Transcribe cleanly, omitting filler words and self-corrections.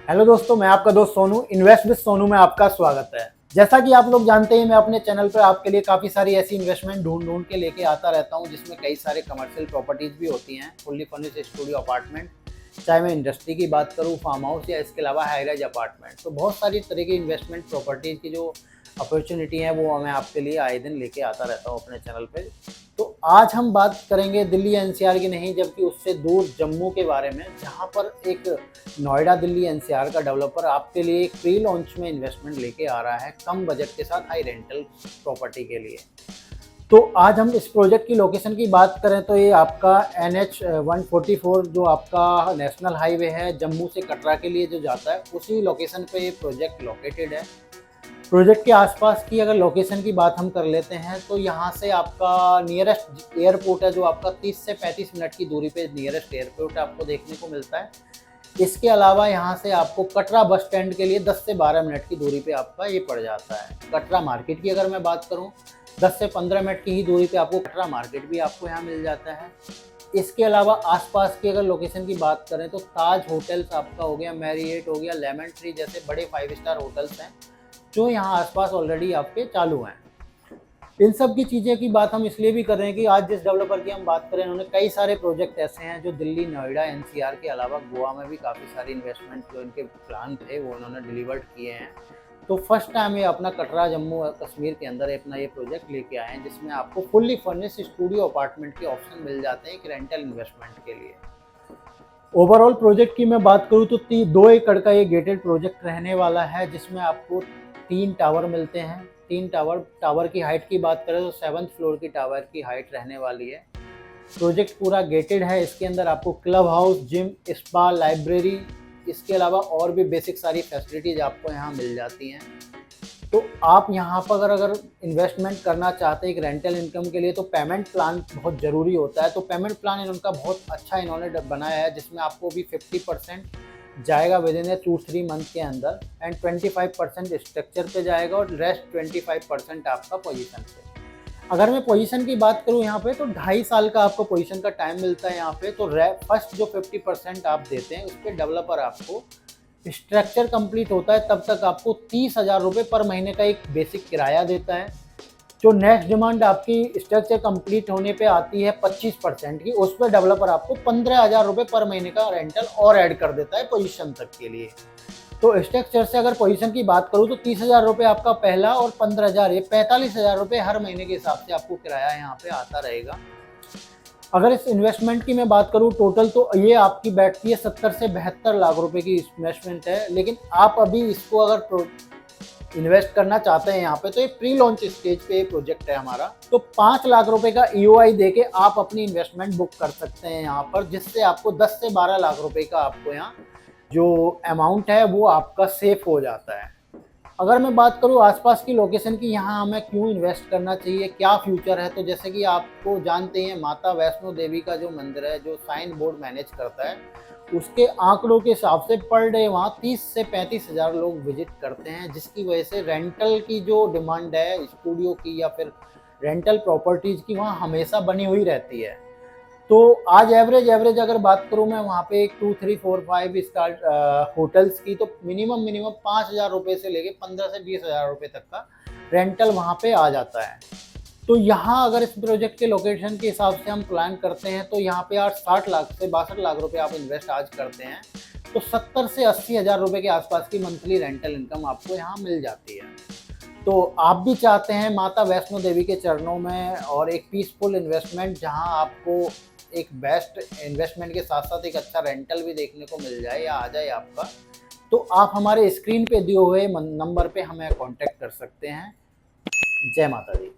Hello दोस्तों, मैं आपका दोस्त सोनू। इन्वेस्ट विद सोनू में आपका स्वागत है। जैसा कि आप लोग जानते हैं, मैं अपने चैनल पर आपके लिए काफ़ी सारी ऐसी इन्वेस्टमेंट ढूंढ के लेके आता रहता हूं, जिसमें कई सारे कमर्शियल प्रॉपर्टीज़ भी होती हैं, फुल्ली फर्निश्ड स्टूडियो अपार्टमेंट, चाहे मैं इंडस्ट्री की बात करूं, फार्म हाउस या इसके अलावा हाई राइज अपार्टमेंट। तो बहुत सारी तरह की इन्वेस्टमेंट प्रॉपर्टीज़ की जो अपॉर्चुनिटी है वो मैं आपके लिए आए दिन लेके आता रहता हूँ अपने चैनल पे। तो आज हम बात करेंगे दिल्ली एनसीआर की नहीं, जबकि उससे दूर जम्मू के बारे में, जहाँ पर एक नोएडा दिल्ली एनसीआर का डेवलपर आपके लिए एक प्री लॉन्च में इन्वेस्टमेंट लेके आ रहा है, कम बजट के साथ हाई रेंटल प्रॉपर्टी के लिए। तो आज हम इस प्रोजेक्ट की लोकेशन की बात करें तो ये आपका NH 144 जो आपका नेशनल हाईवे है जम्मू से कटरा के लिए जो जाता है, उसी लोकेशन पे ये प्रोजेक्ट लोकेटेड है। प्रोजेक्ट के आसपास की अगर लोकेशन की बात हम कर लेते हैं तो यहाँ से आपका नियरेस्ट एयरपोर्ट है, जो आपका 30 से 35 मिनट की दूरी पे नियरेस्ट एयरपोर्ट आपको देखने को मिलता है। इसके अलावा यहाँ से आपको कटरा बस स्टैंड के लिए 10 से 12 मिनट की दूरी पे आपका ये पड़ जाता है। कटरा मार्केट की अगर मैं बात करूँ, 10 से 15 मिनट की ही दूरी पे आपको कटरा मार्केट भी आपको यहाँ मिल जाता है। इसके अलावा आसपास की अगर लोकेशन की बात करें तो ताज होटल्स आपका हो गया, मैरिएट हो गया, लेमन ट्री जैसे बड़े 5 स्टार होटल्स हैं जो यहाँ आसपास ऑलरेडी आपके चालू हैं। इन सब की चीज़ें की बात हम इसलिए भी कर रहे हैं कि आज जिस डेवलपर की हम बात करें, उन्होंने कई सारे प्रोजेक्ट ऐसे हैं जो दिल्ली, नोएडा, एनसीआर के अलावा गोवा में भी काफ़ी सारी इन्वेस्टमेंट जो इनके प्लान थे वो उन्होंने डिलीवर्ड किए हैं। तो फर्स्ट टाइम ये अपना कटरा जम्मू कश्मीर के अंदर अपना ये प्रोजेक्ट लेके आए हैं, जिसमें आपको फुल्ली फर्निश्ड स्टूडियो अपार्टमेंट के ऑप्शन मिल जाते हैं एक रेंटल इन्वेस्टमेंट के लिए। ओवरऑल प्रोजेक्ट की मैं बात करूँ तो 2 एकड़ का ये गेटेड प्रोजेक्ट रहने वाला है, जिसमें आपको 3 टावर मिलते हैं। 3 टावर की हाइट की बात करें तो 7th फ्लोर की टावर की हाइट रहने वाली है। प्रोजेक्ट पूरा गेटेड है। इसके अंदर आपको club house, gym, spa, library, इसके अलावा और भी बेसिक सारी फैसिलिटीज़ आपको यहाँ मिल जाती हैं। तो आप यहाँ पर अगर इन्वेस्टमेंट करना चाहते हैं एक रेंटल इनकम के लिए, तो पेमेंट प्लान बहुत ज़रूरी होता है। तो पेमेंट प्लान इनका बहुत अच्छा इन्होंने बनाया है, जिसमें आपको भी 50% जाएगा विद इन 2-3 मंथ के अंदर, एंड 25% स्ट्रक्चर पे जाएगा और रेस्ट 25% आपका पोजीशन पे। अगर मैं पोजीशन की बात करूँ यहाँ पे, तो 2.5 साल का आपको पोजीशन का टाइम मिलता है यहाँ पे। तो फर्स्ट जो 50% आप देते हैं उस पर डेवलपर आपको स्ट्रक्चर कंप्लीट होता है तब तक आपको 30,000 रुपये पर महीने का एक बेसिक किराया देता है। जो नेक्स्ट डिमांड आपकी स्ट्रक्चर कंप्लीट होने पे आती है 25% की, उस पर डेवलपर आपको 15,000 रुपये पर महीने का रेंटल और ऐड कर देता है पोजीशन तक के लिए। तो स्ट्रक्चर से अगर पोजीशन की बात करूँ तो 30,000 रुपये आपका पहला और 15,000, ये 45,000 रुपये हर महीने के हिसाब से आपको किराया यहाँ पे आता रहेगा। अगर इस इन्वेस्टमेंट की मैं बात करूं टोटल, तो ये आपकी बैठती है 70 से 72 लाख रुपए की इन्वेस्टमेंट है। लेकिन आप अभी इसको अगर इन्वेस्ट करना चाहते हैं यहाँ पे, तो ये प्री लॉन्च स्टेज पे ये प्रोजेक्ट है हमारा। तो 5 लाख रुपए का EOI देके आप अपनी इन्वेस्टमेंट बुक कर सकते हैं यहाँ पर, जिससे आपको 10 से 12 लाख रुपए का आपको यहाँ जो अमाउंट है वो आपका सेफ हो जाता है। अगर मैं बात करूँ आसपास की लोकेशन की, यहाँ हमें क्यों इन्वेस्ट करना चाहिए, क्या फ्यूचर है, तो जैसे कि आपको जानते हैं माता वैष्णो देवी का जो मंदिर है, जो साइन बोर्ड मैनेज करता है, उसके आंकड़ों के हिसाब से पर डे वहाँ 30 से 35,000 लोग विजिट करते हैं, जिसकी वजह से रेंटल की जो डिमांड है स्टूडियो की या फिर रेंटल प्रॉपर्टीज़ की, वहाँ हमेशा बनी हुई रहती है। तो आज एवरेज अगर बात करूँ मैं वहाँ पे 2, 3, 4, 5 स्टार होटल्स की, तो मिनिमम 5,000 रुपये से लेके 15 से 20,000 रुपये तक का रेंटल वहाँ पे आ जाता है। तो यहाँ अगर इस प्रोजेक्ट के लोकेशन के हिसाब से हम प्लान करते हैं, तो यहाँ पे आज 60 लाख से 62 लाख रुपये आप इन्वेस्ट आज करते हैं, तो 70 से 80,000 रुपये के आसपास की मंथली रेंटल इनकम आपको यहाँ मिल जाती है। तो आप भी चाहते हैं माता वैष्णो देवी के चरणों में और एक पीसफुल इन्वेस्टमेंट, जहां आपको एक बेस्ट इन्वेस्टमेंट के साथ साथ एक अच्छा रेंटल भी देखने को मिल जाए या आ जाए आपका, तो आप हमारे स्क्रीन पे दिए हुए नंबर पे हमें कांटेक्ट कर सकते हैं। जय माता दी।